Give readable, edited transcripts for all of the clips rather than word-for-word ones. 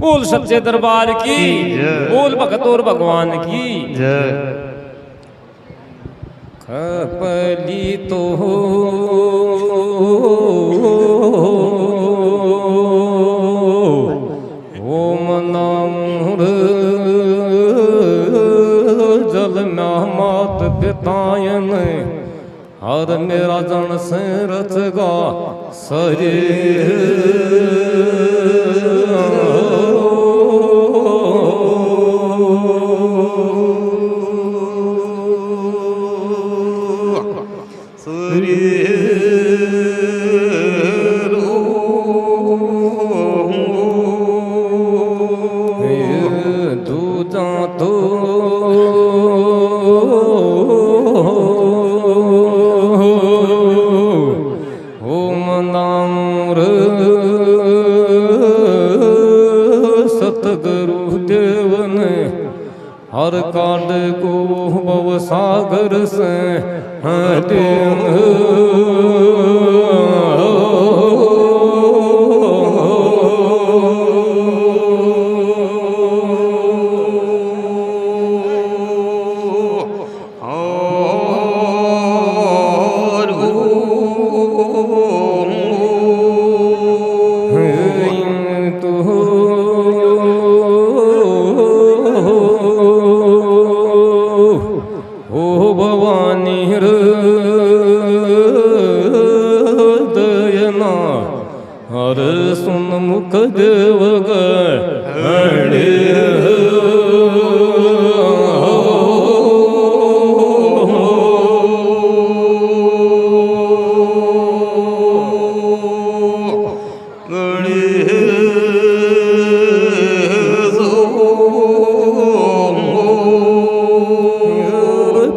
बोल सच्चे दरबार की, बोल भगत और भगवान की जय। खपली तो ओम नाम जल में मात पितायन हर मेरा जन से रचगा सरे हर कांड को भव सागर से हटे सुन मुख देव गणे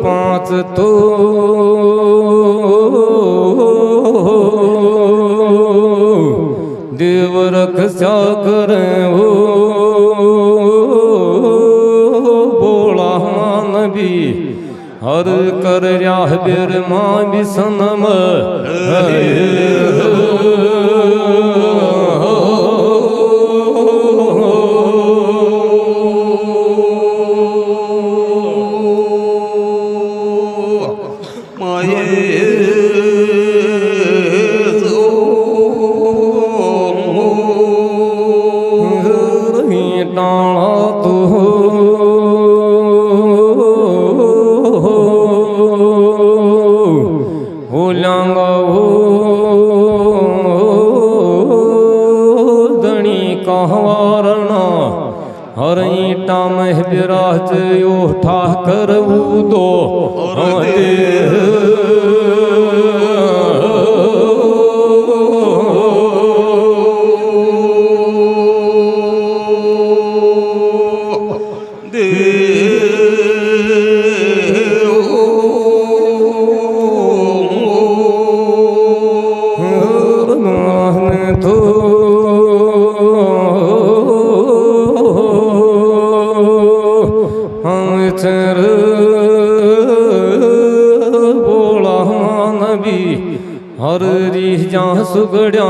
पांच तो देव रक्षा करे हो बोला नबी हर कर राह बेर मां भी सनम हर ईटा में विराज यो ठाकर दो हर रिजा सुगड़िया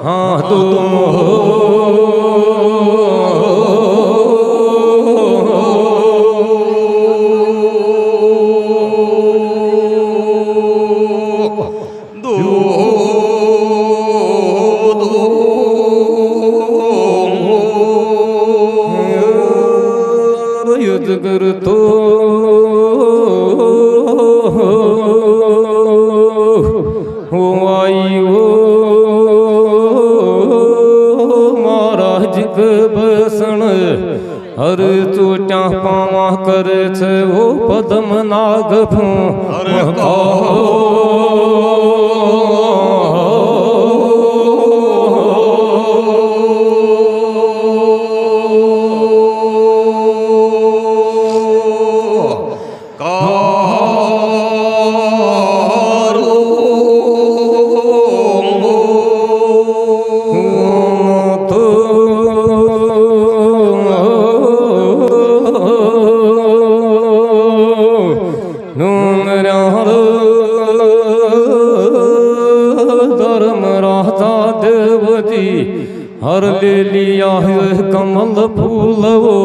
हाँ तो युद्ध कर तो आई वो महाराज के बसन हर चोटा पावा कर छे वो पद्म नाग फू हर ले लिया है कमल फूल वो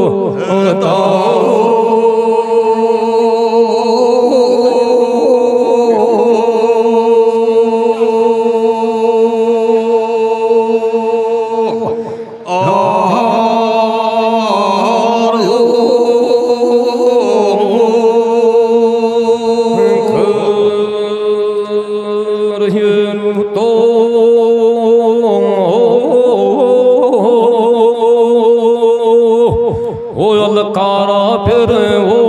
कारा फिर वो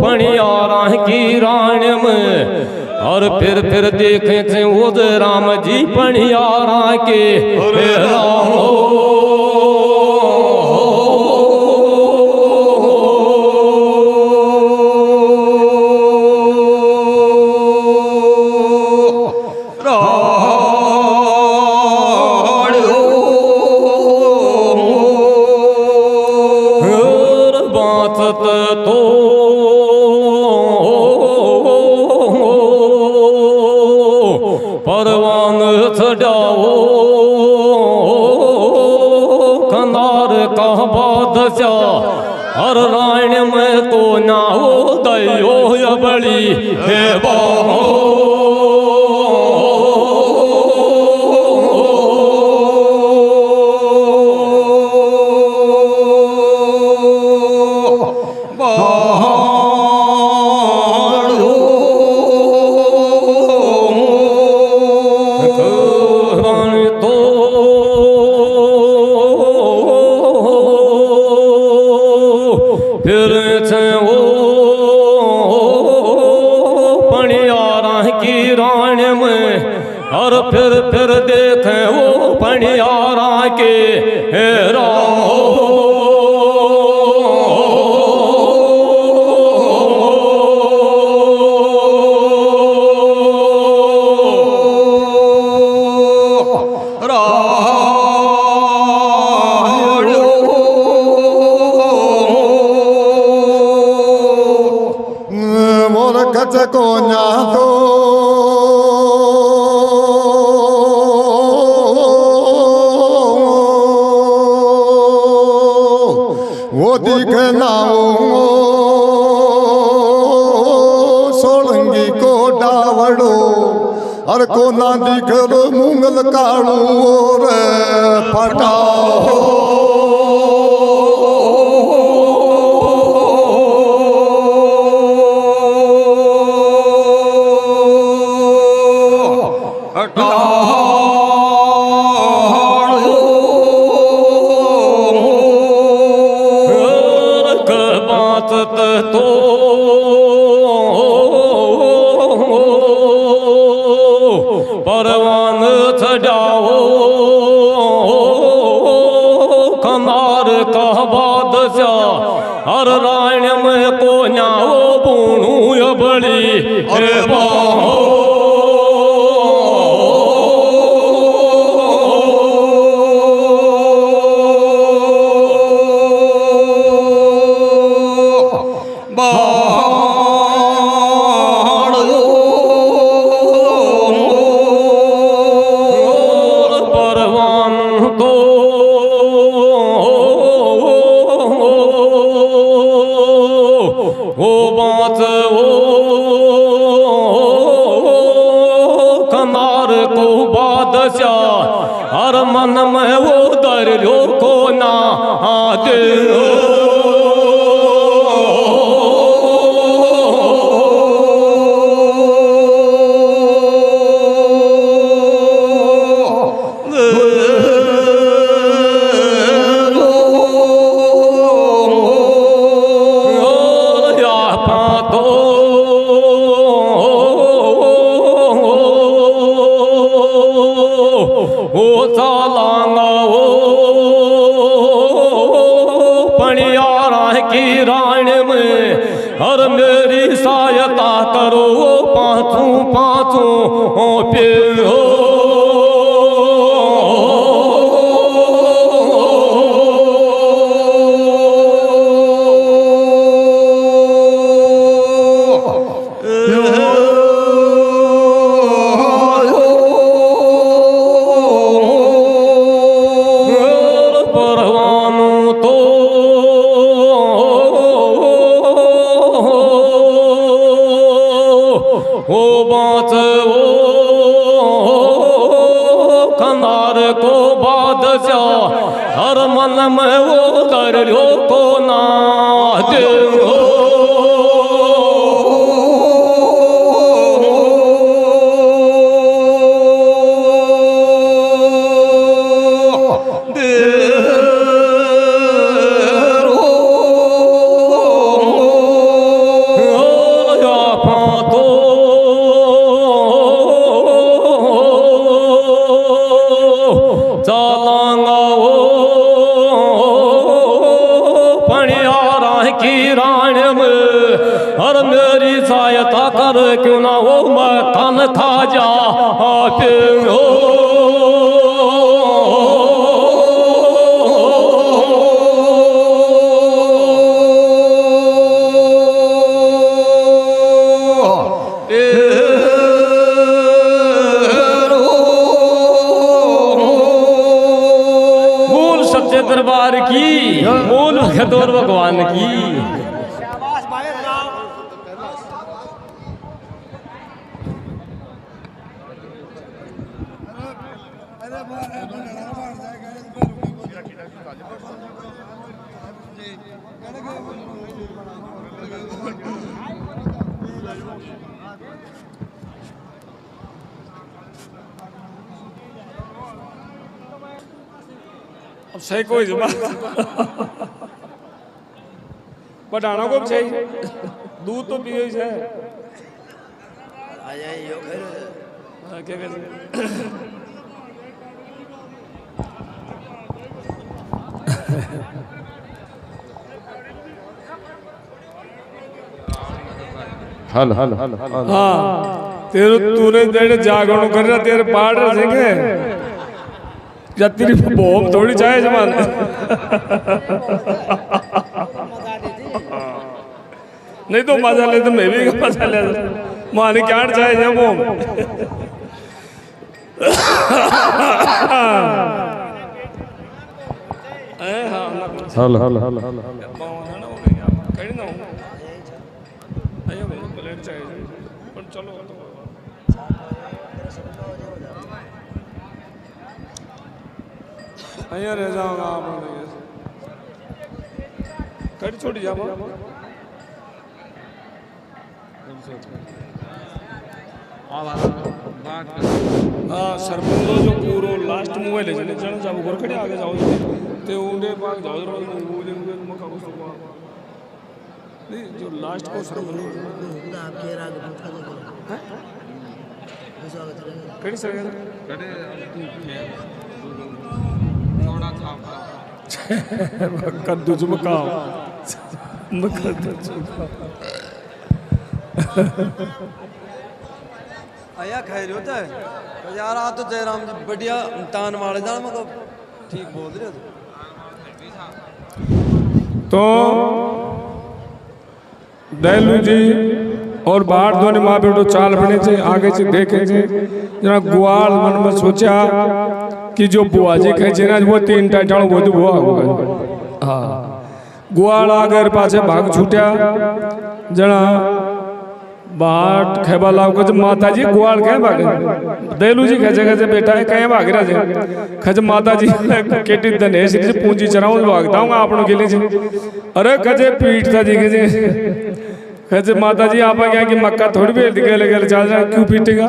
पणियारा की राण में और फिर देखे थे वो राम जी पणियारा के राम तो परवान छड़ाओ कनार का बादशाह हर राण में को ना हो दयो या बड़ी है बाहो फिर वो पणियारा की राण में और फिर देखे वो पणियारा के राम को ना दो वो दिखना सोलंगी को डावड़ो और को ना दिखर मुंगल काड़ू और फटाओ तो परवान छड़ाओ कनार का बादशाह हर राण में को न्याओ पूणू या बड़ी अरे बाहो वो बात वो कनार को बादशाह हर मन में वो दरियो को ना दे ओ सालांगा ओ पणियारा की राण में हर मेरी सहायता करो पाँचों पे हो हो बाँच ओ कनार को बादशाह हर मन में वो कर लो को ना दे क्यों ना वो मकान खा जा हो बोल सच्चे दरबार की बोल खदौर भगवान की। अब सही कोई जमा बढ़ाना को चाहिए दूध तो पिए है क्या कर हल हल हल हाँ तेरे तूने तेरे जागरण कर रहा तेरे पाड़ रहे या तेरी भोम थोड़ी चाहे जमान नहीं तो मजा ले तो मैं भी मजा ले माने क्या चाहे जब भोम हल हल हल हल चलो અહીંયા રહ જાઓગા आप कड़ी छोड़ी जाओ हाँ सरपंचो जो पूरो लास्ट मोबाइल है जने जण जाओ घर खड़े आगे जाओ ते उंडे पाक जाओ मुझे मका को नहीं जो लास्ट को सरपंच आपके राग कड़ी सर कड़े कद्दू मकाम आया खाई रहे होता है यार आ तो जयराम जी बढ़िया तान वाले जान मको ठीक बोल रहे तो दयालु जी और बाहर दोनों माँ बेटो चाल बने थे आगे से देखे थे जना ग्वाल मन में सोचा कि जो बुआ जी कहे ना वो 3 टाइटाणों वो तो बुआ होगा हाँ ग्वाल आगे पाछे भाग छूटा जना बाट खेबा लाव कज माता जी ग्वाल कहे भागे दयालु जी कहे जगह से बेटा है कहे भाग रहा है खज माता जी केटी दनेश जी पूंजी चराऊं भागता हूँ आपनों के लिए अरे कजे पीठ था जी खज माता जी आप क्या कि मक्का थोड़ी भी गले गले चल रहा क्यों पीटेगा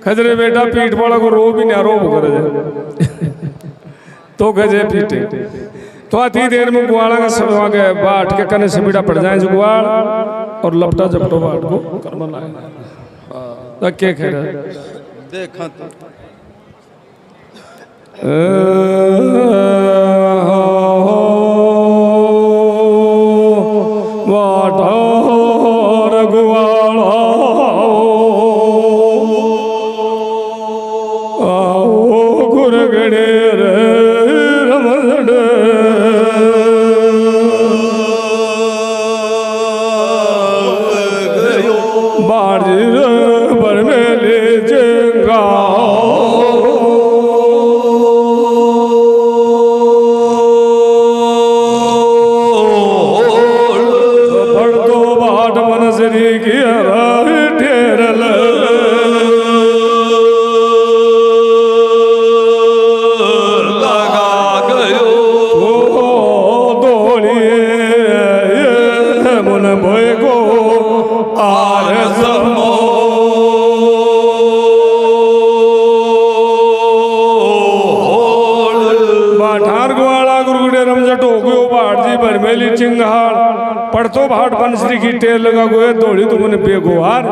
खजरे बेटा पीठ वाला को रो भी नहीं रो कर तो खजे पीटे तो आती देर में गुआड़ा का सब आगे बाट के कने से बीड़ा पड़ जाए जो गुआड़ और लपटा जपटो बाट को कर्म लाए के खेड़ा देखा तो तो भाट बनश्री की टेल लगा गोए दौड़ी तुमने बेगोहार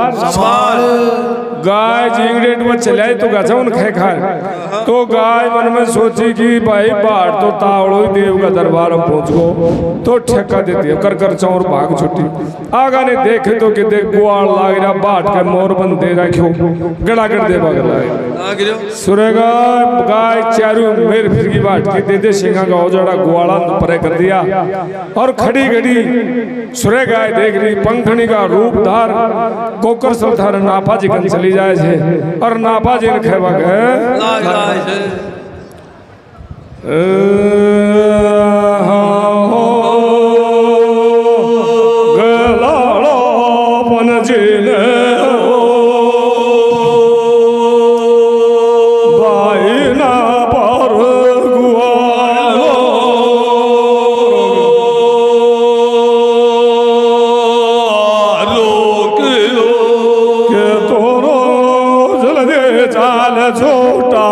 गाय जिंगरेट में चलाई तो गाचा उन खाए तो गाय मन में सोची कि भाई बाट तो तावड़ो ही देव का दरबार हम पहुंच गो तो ठेका देती है कर कर चौर भाग छुट्टी आगा ने देखे तो कि देख गुआल लाग रहा बाट के मोर बन दे रखो गड़ा कर दे बगला सुरेगा गाय चारू मेर फिर की बाट की दे दे सिंगा का औजड़ा गुआला परे कर दिया और खड़ी घड़ी सुरे गाय देख रही पंखनी का रूप धार कोकर सल्थार नापा जी कन चली जाए छे और नापा जी ने खेवा गए गलाड़ो पन जी ने भाई ना पर गुआलो के तोरो जल्दी चाल छोटा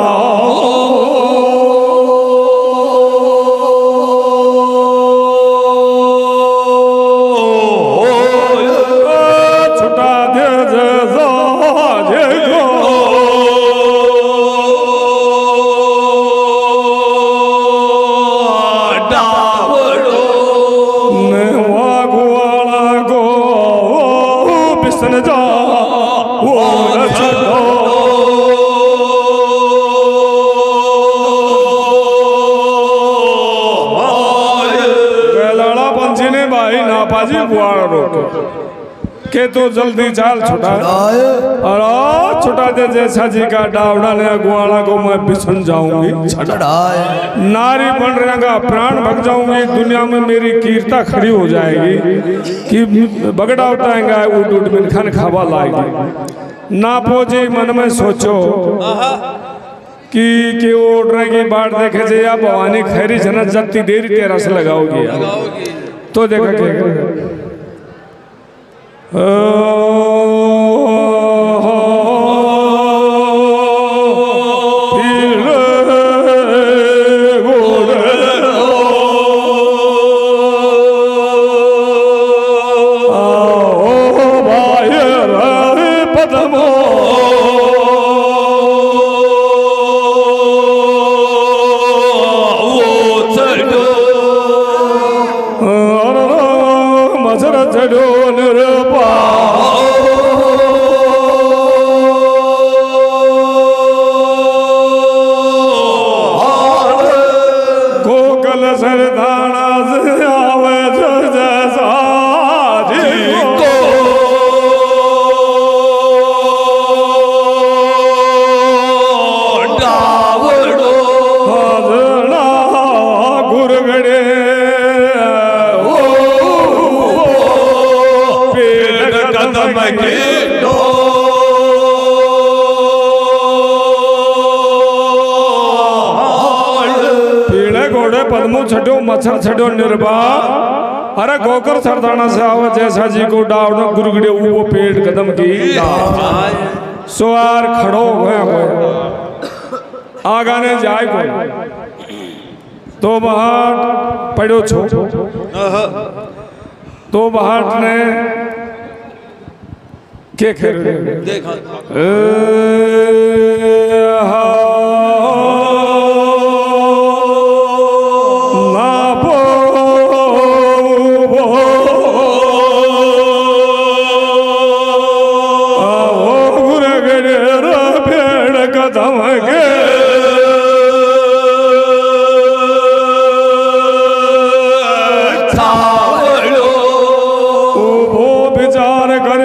के तो जल्दी चाल छुटा और छुटा दे जैसा जी का डावड़ा ने गुआला को मैं बिछन जाऊंगी नारी बन रहेगा प्राण भग जाऊंगी दुनिया में मेरी कीर्ता खड़ी हो जाएगी कि बगड़ा उठाएगा उठ उठ में खान खावा लाएगी ना पोजे मन में सोचो कि ओढ़ रहे की बाट देखे जे या भवानी खैरी जनत जत्ती देरी तेरा से लगाओगी तो देखा क्या छठो मच्छर छठो निर्भा अरे गोकर सरदाना से आवा जैसा जी को डावना गुरगड़े वो पेड़ कदम की सवार खड़ो हुआ आगा ने जाए को तो बहाट पड़ो छो तो बहाट ने के खेल देखा विचार कर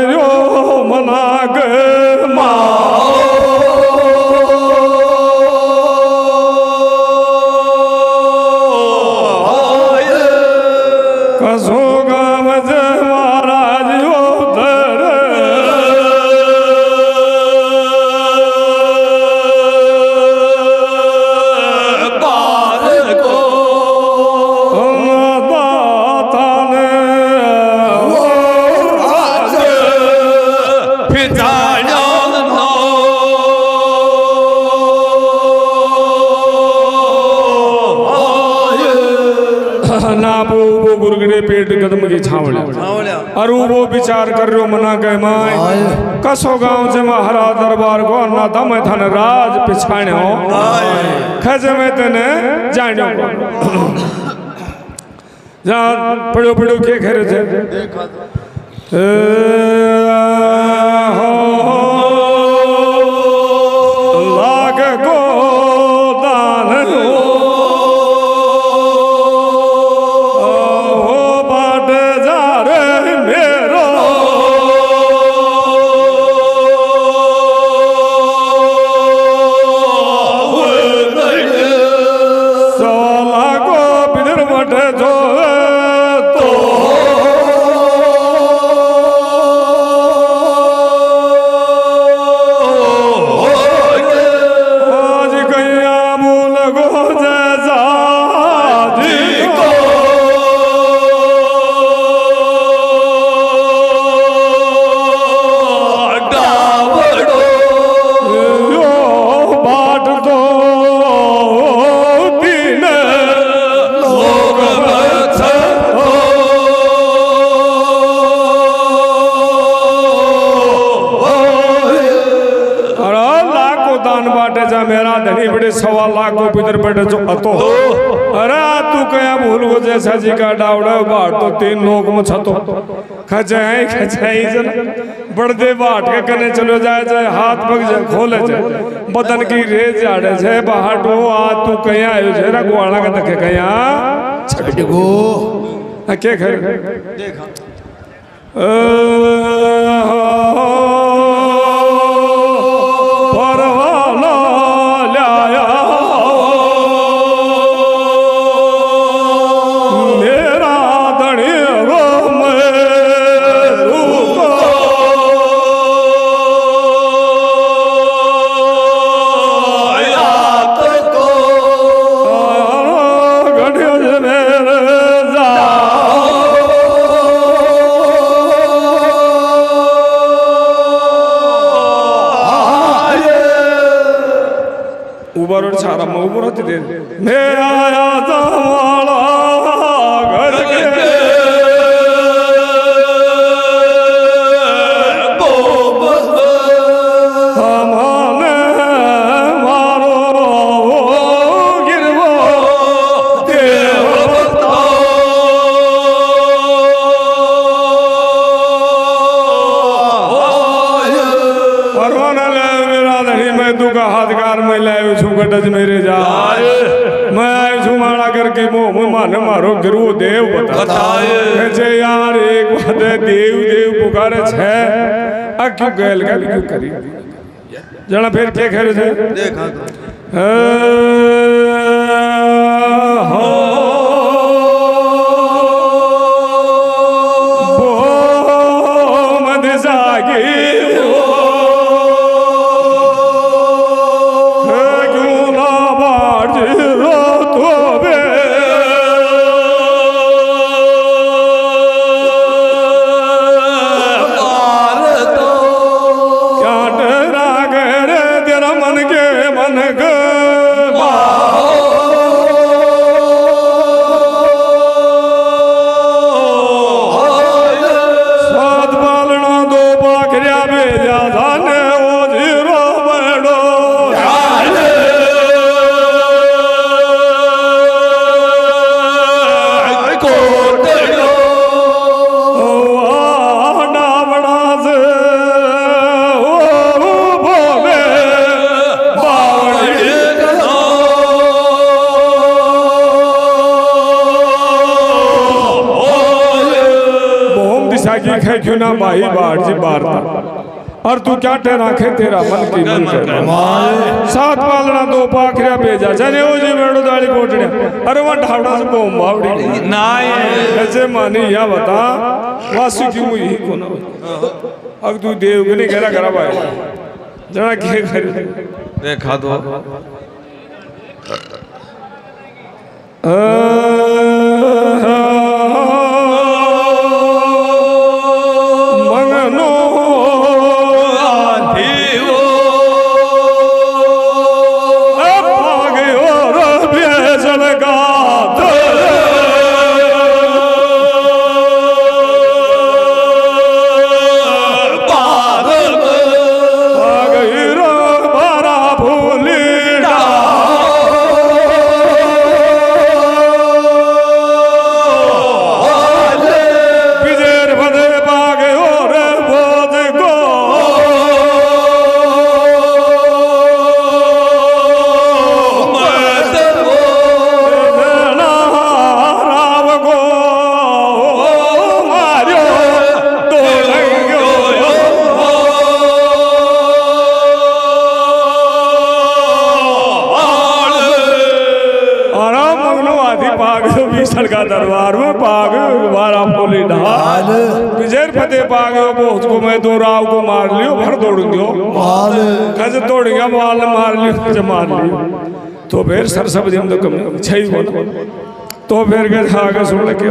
मना के माँ पेट कदम की छावड़ा बोलिया और वो विचार कर रहे हो मना कह माय कसो गांव से महारा दरबार को ना था मैं थाने राज पिछाने हो खजे में तने जानो जा पड़ो पड़ो के खेरे थे लाग को दान सवा लाख को पितर बैठे जो अतो अरे तू कया भूल गो जैसा जी का डावड़ा बाट तो 3 लोग में छतो खचाई जन बड़दे बाट के कने चलो जाए जाए हाथ पग जाए खोले जाए बदन की रेज जाड़े छे बाहटो आ तू कया आयो छे रा गोवाला का तके कया छट गो के खर देखा सारा मुहूर्त दे मैं आया जवाला घर के हमने मारो गिरवो देवता परवाना ले मेरा नहीं मैं तू का हाथकार में लायो छु गडज मेरे जा मैं आयो छु माड़ा करके मोह मान मारो गुरु देव बताए जे यार एक बात है देव देव पुकारे छे आ क्यों गैल का क्यों करी जना फिर के खेरे छे देखा हो मद जागी क्यों ना माही बाढ़ जी बारता और तू क्या ठहरा खे तेरा मन की मन कर सात पालना 2 पाखरिया भेजा जाने ओ जी बेड़ो दाली कोटड़े अरे वहां ढावड़ा से बोम बावड़ी ना ऐसे मानी या बता वासु क्यों ही कोना अब तू देव के नहीं घेरा करा भाई जरा के कर देखा दो का दरबार में पाग वारा बोली ढाल विजय फतेह पागे पहुंच को मैं दो राव को मार लियो भर दौड़ गयो खज दौड़ गया माल मार लियो खज मार लियो तो फिर सर सब जम तो कम छई बोल तो फिर के आगे सुन के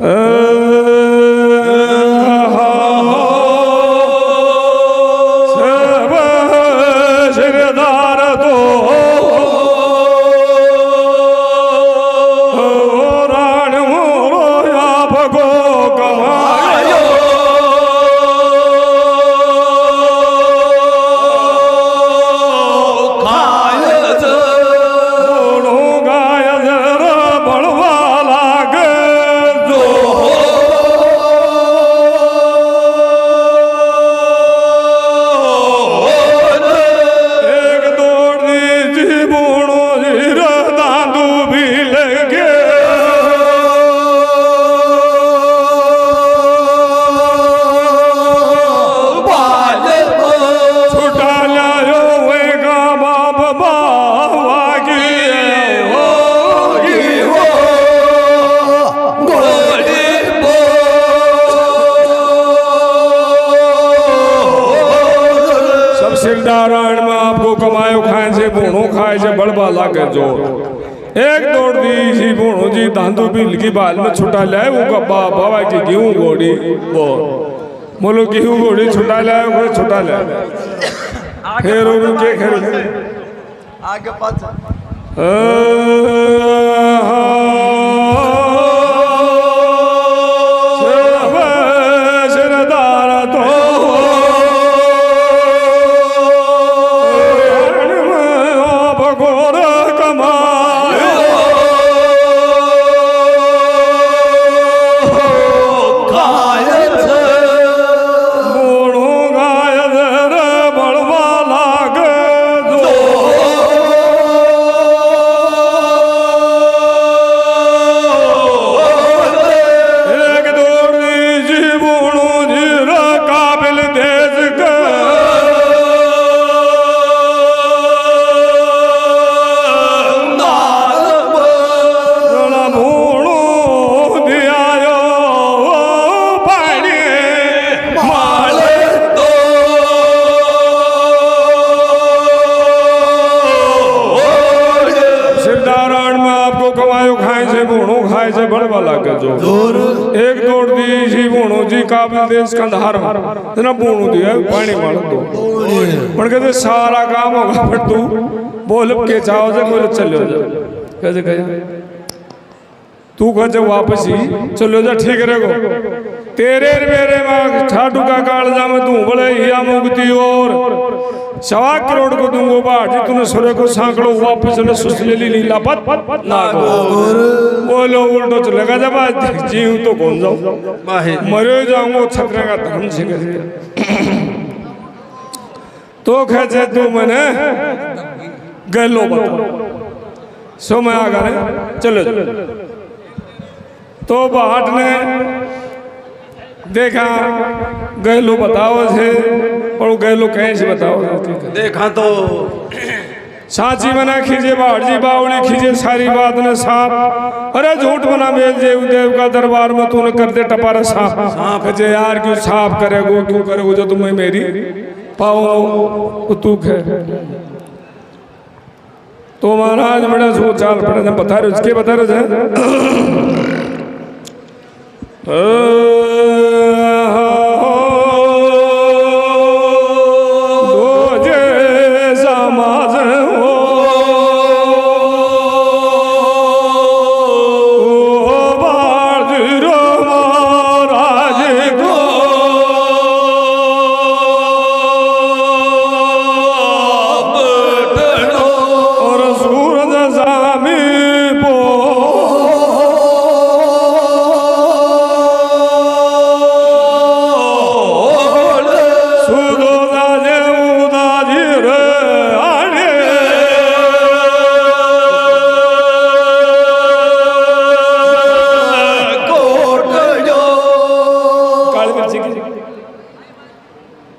सब सिरदार तो राण मोरो आप को कमायो नारायण में आपको कमायो खाए से बूढ़ो खाए से बड़बा लागे जोर एक दौड़ दी जी बूढ़ो जी धांधु बिल की बाल में छुटा लाए वो गब्बा बाबा की गेहूं घोड़ी बोलो गेहूं घोड़ी छुटा लाए वो छुटा लाए फिर उनके खेल आगे पास एक दौड़ दी जी बूणो जी काबिल देश कंधार ना बूणो दिया पानी मार दो पर कहते सारा काम होगा फिर तू बोल के चाहो से बोले चलो जा कैसे कहे तू कहे वापस ही चलो जा ठीक रहेगो तेरे मेरे माँ ठाटू का कालजा में तू बड़े हिया मुक्ति और 1.25 करोड़ को दूंगो बाजी तूने सुरे को सांकड़ो वापस ने सुसले ली नीला पत ना को बोलो उल्टो चलेगा जब जीव तो कौन जाऊं मरे जाऊंगा छतरे का धर्म सिंह तो कहते तू मैंने गलो बता सो मैं आ गए चलो तो बाट ने देखा गैलो बताओ थे और गैलो कैसे बताओ देखा तो साची बना खींचे बाड़ी बावली खींचे सारी बात ने साफ अरे झूठ बना मेल देव देव का दरबार में तूने कर दे टपारा साफ कहे यार क्यों साफ करेगो क्यों करेगो जो तुम्हें मेरी पाओ तू है तो महाराज बड़ा सोच चाल पड़े बता रहे उसके बता रहे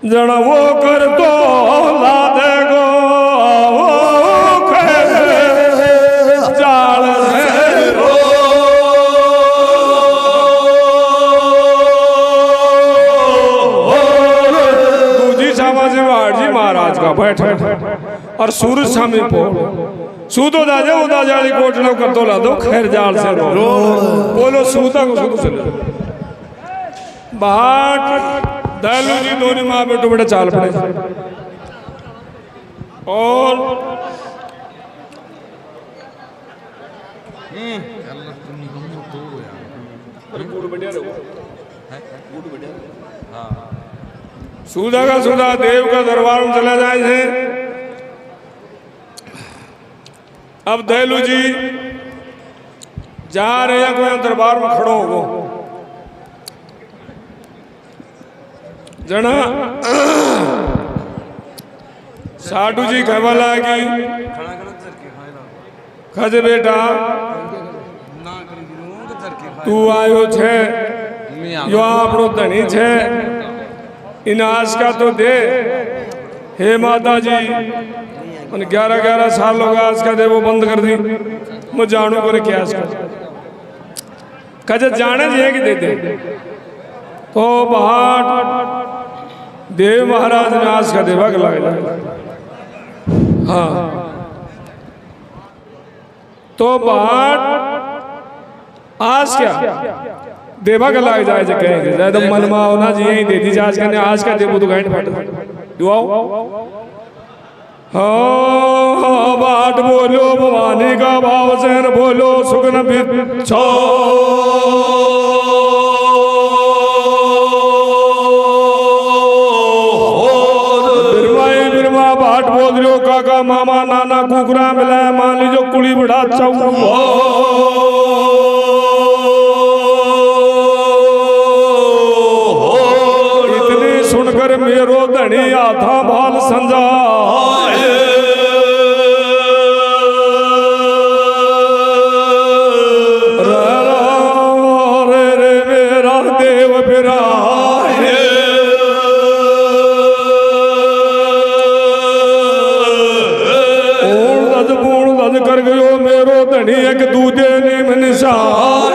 जन वो कर तो ला दे गो जाल बाजी वाड़ जी महाराज का बैठ और सूरज सामी पो सूतो दाजे उदा जाली कोटना कर तो ला दो खैर जाल से रो बोलो सूता को सूत चले बाट दयालु जी दोनों माँ बेटो बेटा चाल पड़े और सूदा का सूदा देव का दरबार में चला जाए है। अब दयालु जी जा रहे हैं कोई दरबार में खड़ो हो जना साधु जी कहवा लागी खज बेटा तू आयो छे यो आपनो धनी छे इनाश का तो दे हे माता जी 11-11 साल होगा आज का दे वो बंद कर दी मैं जानू करे क्या कज जाने जी कि दे दे तो बाट देव महाराज ने आज का देवा के लाए हाँ तो बाट आज क्या देवा का लाए जाए कहेंगे ज्यादा मनमा होना जी यही दे दी आज का देवो तो गांठ फाट दुआओ हाँ बाट बोलो भवानी का भाव से बोलो सुगन बिच्छो बिरमा बाट बोल रहे हो काका मामा नाना कुकरा मिला मान लीजो कुड़ी बढ़ा चाऊ इतनी सुनकर मेरो धनी आधा भाल संजा कर गयो मेरो धनी एक दूजे निम निशान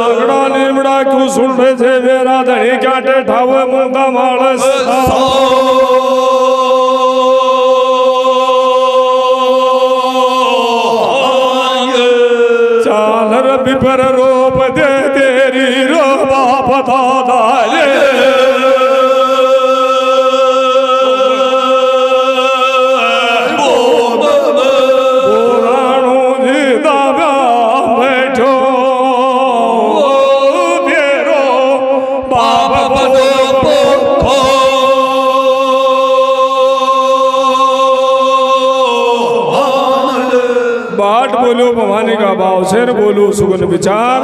आंगड़ा निमड़ा क्यों सुन रहे थे मेरा धनी क्या टेठावे मुंगा मालस चाल रबी पर रोप दे तेरी रोबा पता दाले बोलो भवानी का भाव शेर बोलो सुगन विचार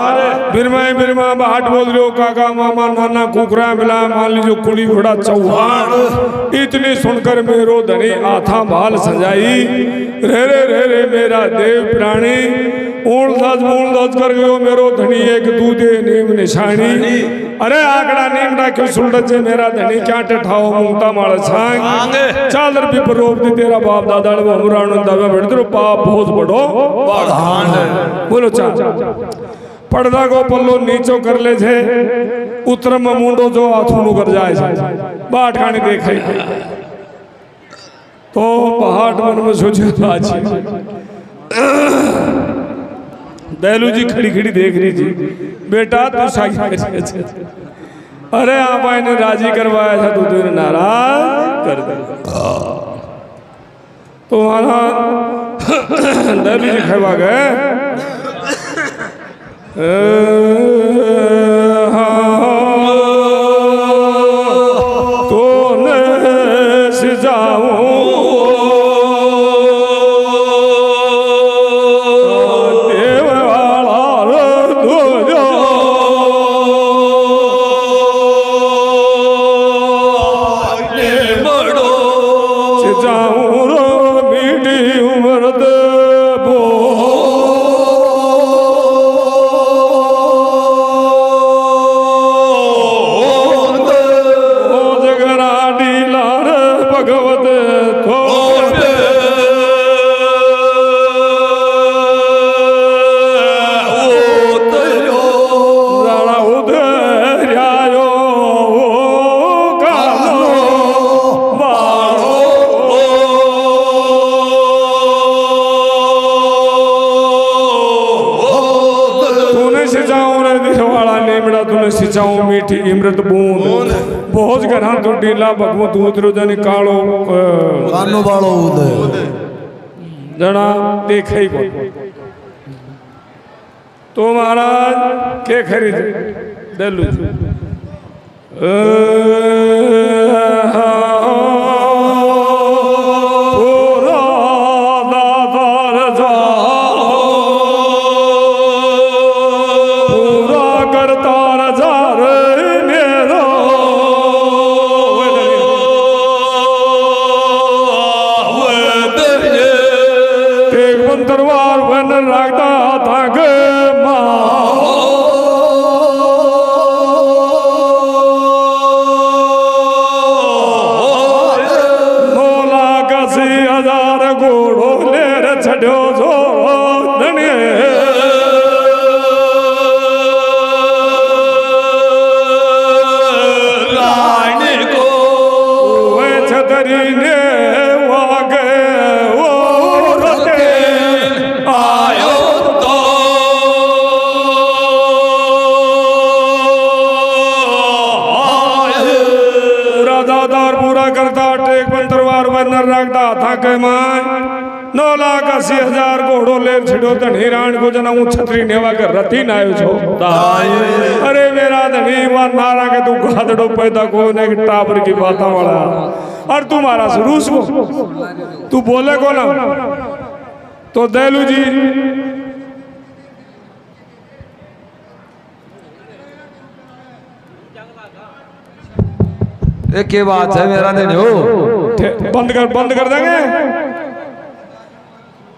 बिरमा बाट बोल रहे हो काका मामा नाना कुकरा मिला मान लीजिए कुड़ी घोड़ा चौहान इतनी सुनकर मेरो धनी आथा भाल सजाई रे मेरा देव प्राणी ऊण दज कर गयो मेरो धनी एक दूधे नीम निशानी अरे आकड़ा नीमड़ा क्यों सुलट जे मेरा धनी क्या टेठाओ मुंगता माल छांग चादर भी परोप दी तेरा बाप दादा वो मुराणो दावे बैठो पाप बहुत बड़ो बोलो चा પડદા કો પલ્લો નીચો કર લે છે ઉત્તરમ મુંડો જો હાથું કર જાય છે બાટકાણી દેખાય તો પહાડ મનમાં સોચ્યો પાછી दयालु जी खड़ी खड़ी देख रही जी बेटा तू सागी कर अरे आप ने राजी करवाया था तू तुझे नाराज कर दे तो दयालु जी खवा गए तो ने सिजाऊं सिंचाऊं रे दिलवाड़ा नीमड़ा तूने सिंचाऊं मीठी इमृत बूंद बहुत घना तू डीला भगवत दूत रोजा निकालो कानो बालो उदय जना देखे ही को तो महाराज के खरीद डेलू घोड़ो ले छिड़ो धनी राण को जना छतरी नेवा के रती ना आयो छो अरे मेरा धनी वा नारा के तू गादड़ो पैदा को ने टाबर की बाता वाला और तू मारा रूस को तू बोले को ना तो देलू जी एक के बात है मेरा दिन हो बंद कर देंगे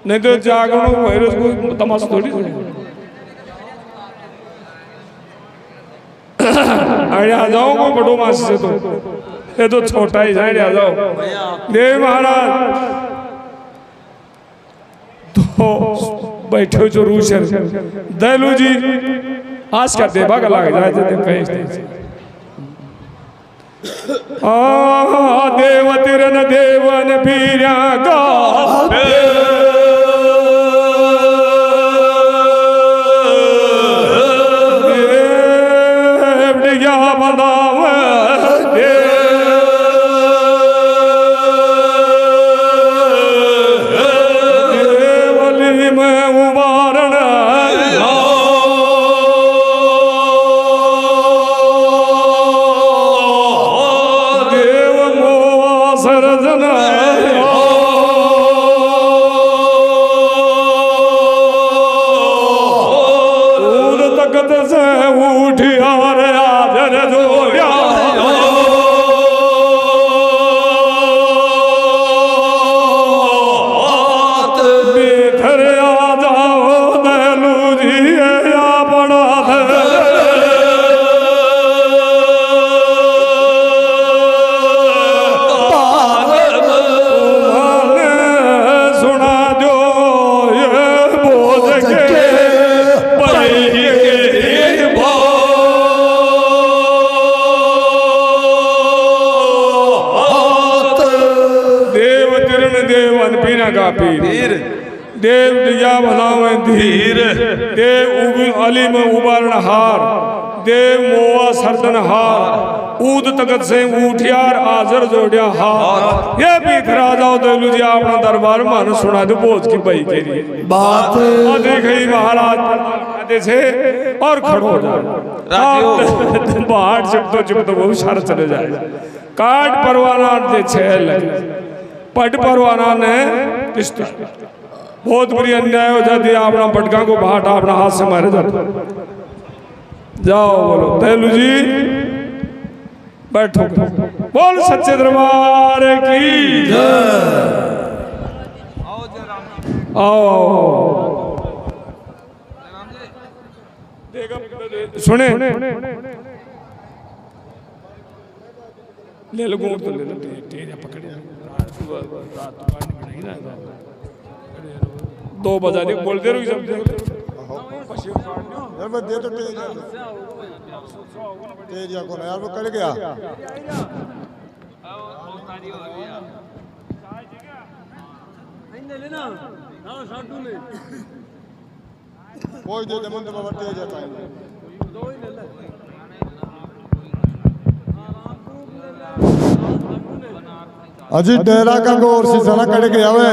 नहीं तो जागरण वायरस को तमाशा थोड़ी अरे आ जाओ को बड़ो मास से तो ये तो छोटा ही जाए आ जाओ देव महाराज तो बैठो जो रूसर दैलू जी आज का देवा का लग जाए थे कहीं देव तिरन देवन पीरा गा देव दिया भलावे धीर देव अली में उबारण हार देव मोआ सरदन हार ऊद तकत से उठियार आजर जोड़िया हार ये भी धरा जाओ देलू जी अपना दरबार मान सुना दो बोझ की बही के लिए बात देखे महाराज से और खड़ो हो जाए बाहर चिपतो वो सारा चले जाए काट परवाना दे छे पट परवाना ने किस्त बहुत बड़ी अन्याय हो जाती है अपना पटका को भाट अपना हाथ से मारे जाते जाओ बोलो देलू जी बैठो बोल सच्चे दरबार की आओ सुने ले लो गोट तो ले लो तेज पकड़े 2 बजा दे बोलते रहो सब यार मैं दे तो तेज या कौन यार वो कर गया कोई दे दे मुंडे बाबा तेज जाता है अजी डेरा का गोर सी सना कट गया वे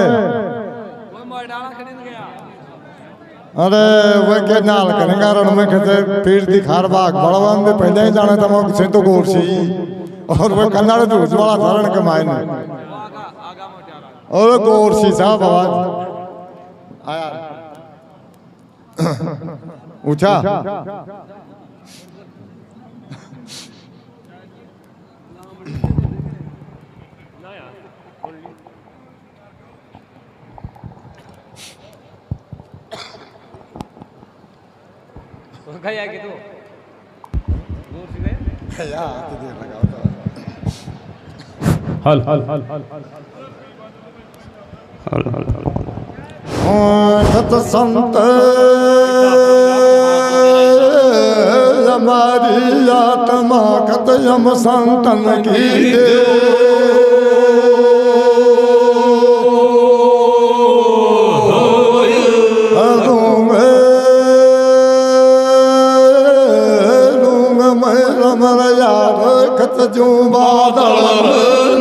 अरे वे के नाल करेगा रण में कहते पीर दी खार बाग बड़वान दे पहले ही जाने तमो से तो गोर सी और वे कन्नाड़ दूज वाला धरण के मायने और गोर सी साहब आवाज आया ऊंचा गया कि तू दूर से या तो दे लगा हल हल हल हल सत संत हमारी आत्मा कत हम संतन की दे जो बादल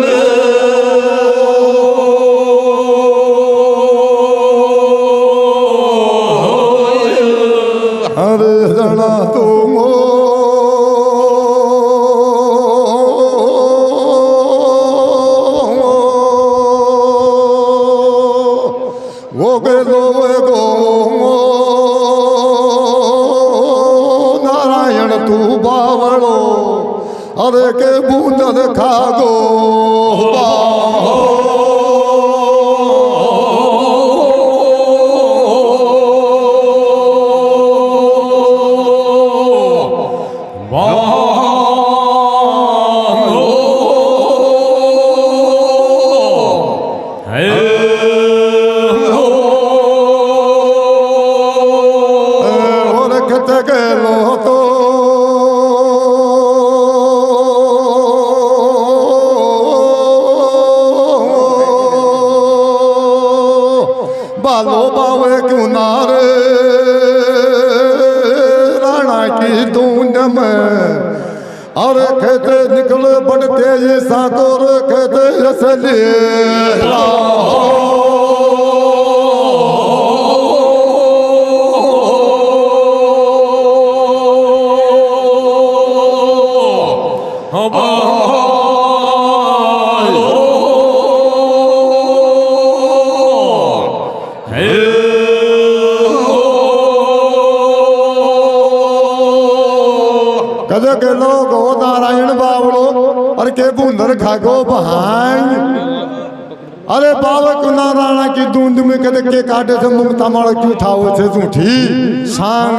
हरे जना तुम वो गो नारायण तू बावड़ो अरे के बूंदन खागो और कते गलो तो बालो बावे क्यों नारे राणा की धुंध में और खेते निकले बढ़ते ये साकोर खेते असली कदे के लोग हो नारायण बावड़ो और के बूंदर खागो बहाई अरे बाबा को नारायण की दूंद में कदे के काटे से मुक्ता मार की उठाओ से झूठी सांग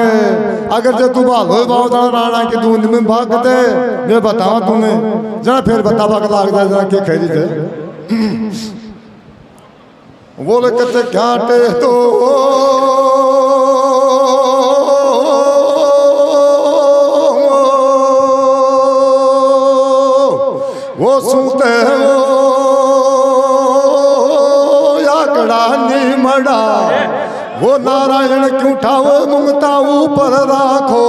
अगर जो तू भागो बाबा नारायण की दूंद में भागते मैं बताऊं तुम्हें जरा फिर बता भाग लाग जाए जरा के खरीद है बोले कते काटे तो वो सुनते हो याकड़ा नी मड़ा वो नारायण क्यों ठाओ मुंगता ऊपर राखो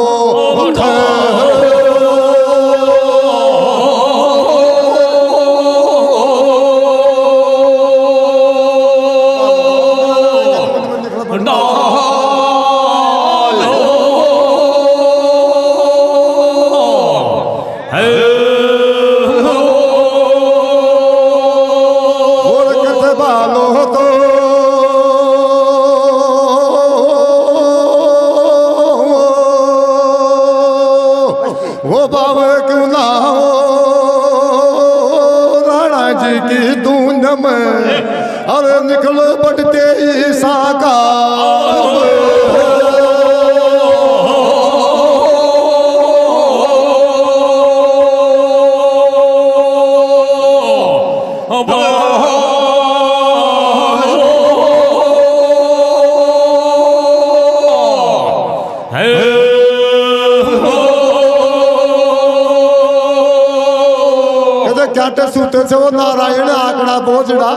वो बाबा क्यों ना हो राणा जी की धुंध में अरे निकलो बढ़ते ही साका क्याटे सूते से वो नारायण आकड़ा बोझड़ा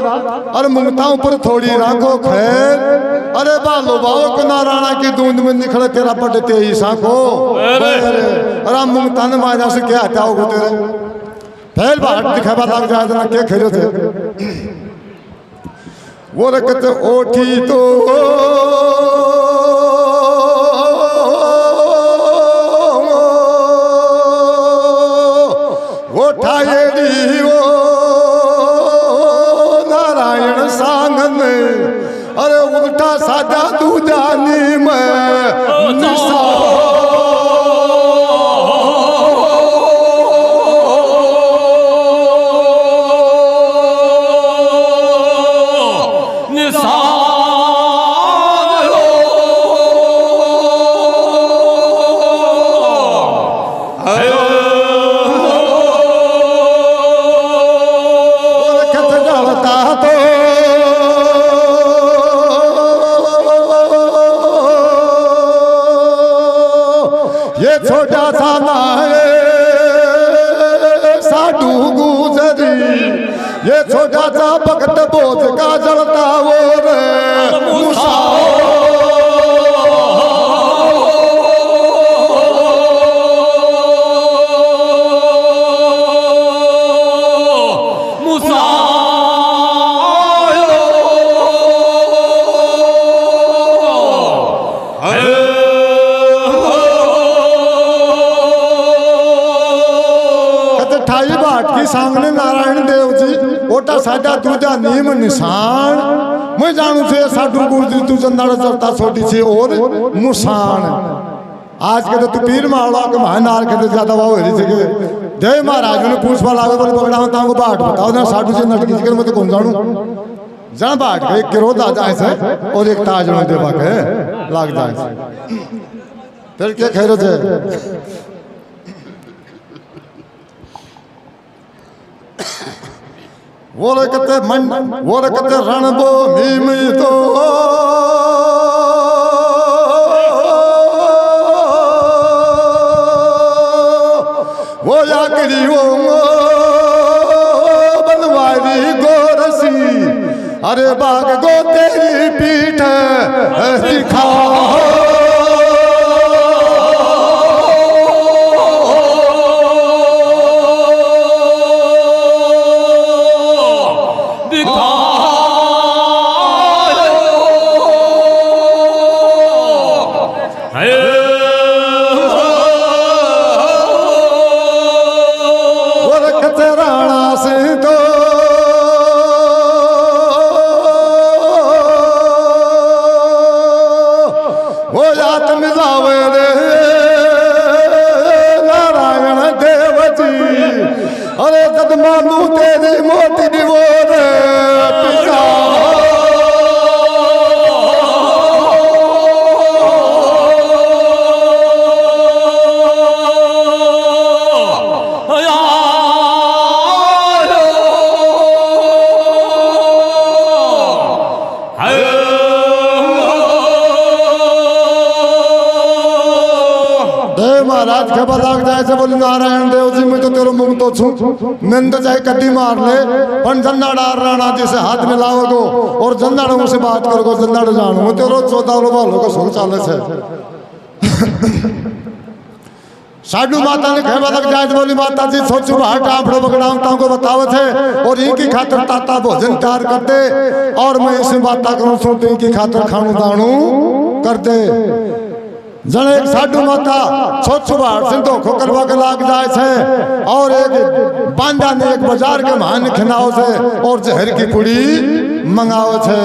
और मुंगता ऊपर थोड़ी राखो खैर अरे बालो बाबो कुना राणा की दूंद में निखड़ तेरा पटते ही सांको अरे मुंग तन माजा से क्या हटाओ को तेरे पहल बात दिखावा लग जाए ना क्या खेलो थे वो रखत ओठी तो वो ठायेड़ी वो नारायण सांगन अरे उल्टा साजा दूजानी में निशा ये छोटा सा नाये साधु गुजरी ये छोटा सा भक्त बोझ का जलता वो रे मूसा सामने नारायण देव जी ओटा साडा दूजा नियम निशान मैं जानू छे साडू गुरजी तू चंदाड़ चलता छोटी छे और मुसान आज के तो पीर मावड़ा के महानार के ज्यादा वाव हेरी छे जय महाराज ने पूछवा लागे बोले पकड़ा ता को बाट बताओ ना साडू से नटकी के मते कौन जानू जान बाट के क्रोध आ जाए से और एक ताज में देवा के लाग जाए फिर क्या खैर छे वो रखते रणभूमि में तो वो याकरी वो बनवारी गोरसी अरे बाग गो तेरी पीठ दिखा मानू तेरी मोटी वो रे पिता महाराज के बलाग जाए से बोले नारायण देव जी मैं तो तेरो मुंह तो छू नंद चाहे कड्डी मार ले पण जन्नाड़ा राणा जी से हाथ मिलाओगो और जन्नाड़ों से बात करोगो जन्नाड़ जानू मैं तेरो 14 रो बालो का सोच चाले छे साडू माता ने कहवा लग जाए बोली माता जी सोचू भाट आपड़ो बगड़ावता को बतावे थे और इनकी खातिर ताता भोजन तैयार कर दे और मैं इसे बात करूं सो इनकी खातिर खाणू दाणू कर दे जने एक साधु माता छोट बाहर से धोखो करवा के लाग जाए छे और एक बांधा ने एक बाजार के महान खिनाओ से और जहर की पुड़ी मंगाओ छे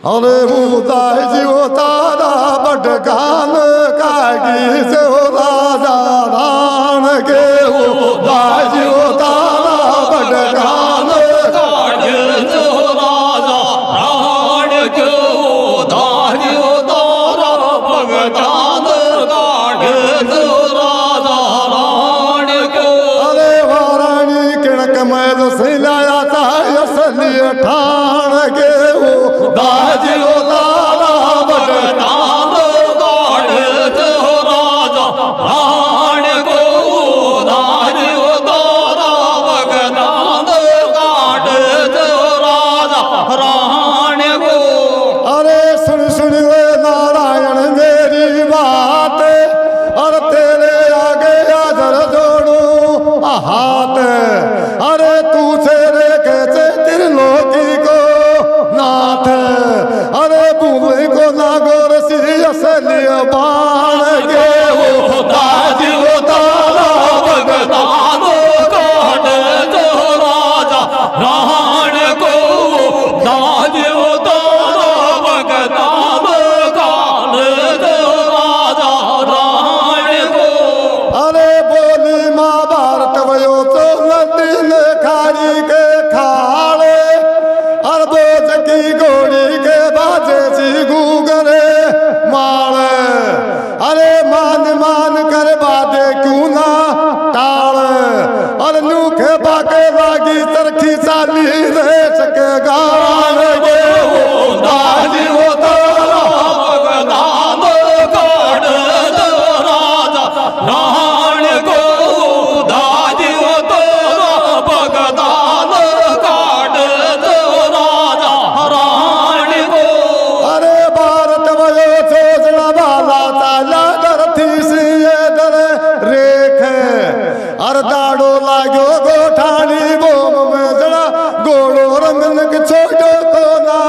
अरे मुदाय जीवो तारा बटकान कागी से हो राजा रान के मुदाय जीवो तारा बटकान कागी से हो राजा रान के मुदाय जीवो तारा बटकान कागी से हो राजा रान के अरे वाराणी किणक मैल से लाया था असली ठाण के दाजियो तारा बटकान कागी से हो राजा गाड़ी के खाले अरबो जकी गोड़ी के बाजे सी गूगरे माले अरे मान मान कर बादे क्यों ना टाल और नूखे बाके लागी तरखी साली रह सके गान गे दाजी वो तो भगदान काट दो राजा राण को दाजी वो तो भगदान काट दो राजा राण को अरे भारत वयो सोचना वाला ताला धरती से ये दर रेख अर दाड़ो लागो गोठानी बोम में जड़ा गोड़ो रंगन के छोटो को ना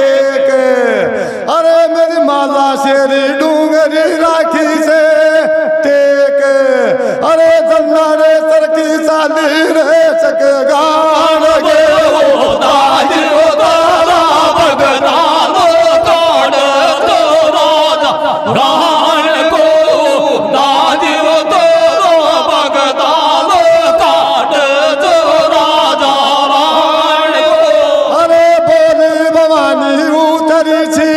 एक अरे मेरी माला शेरी डूंगरी राखी से टेक अरे जन्ना रे सरकी साली रह सके गान गे दाजी वो तारा भगदान काट दो राजा राण को दाजी वो तारा भगदान काट दो राजा राण को अरे बोली भवानी उतरी छी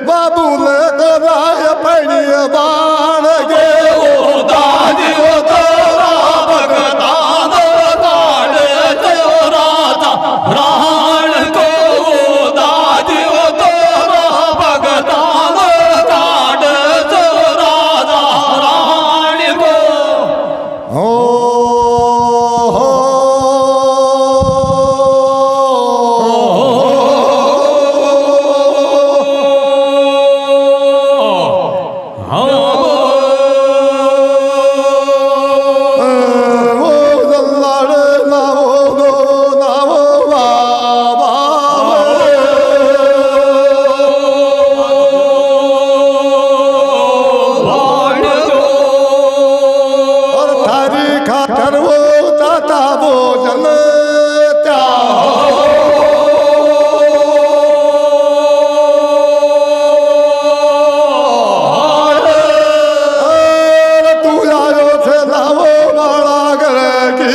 बाबूल को राय पड़ी बाण गे दाजी वो तारा भगदान काट दो राजा राण को दाजी वो तारा भगदान काट दो राजा राण को हो वो जल्लाड़े नावो गो नावो बाबा और थारी खाकर वो ताता भोजन तू आयो थे लावो बाड़ा करे की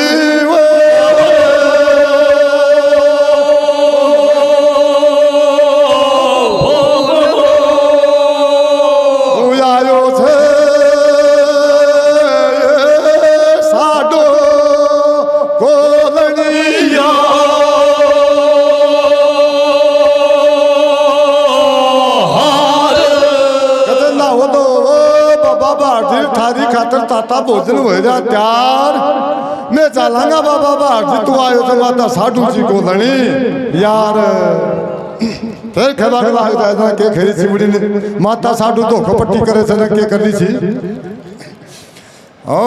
तू आयो थे साडो कोलनिया कहते ना हो तो बाबा भारती थारी खातर ताता भोजन हो जा त्यार मैं चलांगा बाबा भारती तू आयो तो माता साडू जी कोलनी यार फिर खेबा के लागता है के खेरी चिमड़ी ने माता साडू धोखो पट्टी करे से न के करनी छी ओ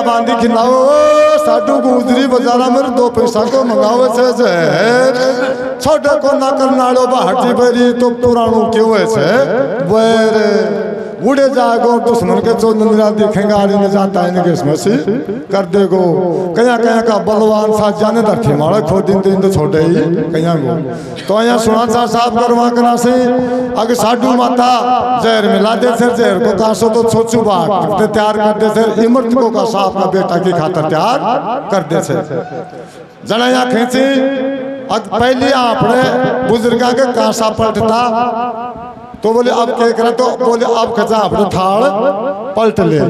बांधी खिलाओ साडू गुजरी बाजारा में 2 पैसा को मंगावे छे छोटे को ना करनाड़ो बाहटी भरी तो पुराणो क्यों है वर बूढ़े जागो दुश्मन के चो नंदरा देखेंगे आड़ी में जाता है इनके इसमें से कर देगो कया कया का बलवान सा जाने रखे मारे खो दिन तो छोटे ही कया को तो यहाँ सुना सा साफ करवा करा से अगर साडू माता जहर मिला दे से जहर को कासो तो सोचू बात तैयार कर दे से इमरत को का साफ का बेटा की खातर तैयार कर दे से जना यहाँ खींची पहले आपने बुजुर्गा के कांसा पलटता तो बोले अब क्या करा, तो बोले अब खचा अपने थाल पलट ले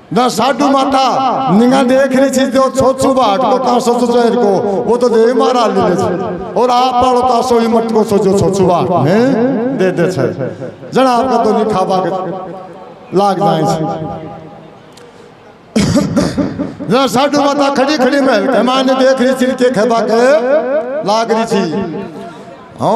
ना। साधु माता निगा देख रही थी जो सोचू बाट को कांसो चेर को वो तो दे मारा ले और आप पालो कांसो ही मत को सोचो सोचू बाट में दे दे छे जना आपका तो नहीं खावा के लाग जाए ना। साधु माता खड़ी खड़ी महल के माने देख रही थी के खबा के लाग रही थी। हो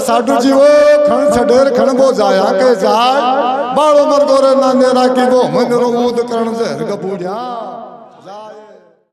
साधु जी वो खण छडेर खण बो जाया के जाय बाळो मर गोरे नानेरा की वो मन रो ऊद करण जहर का बूढ़िया जाय।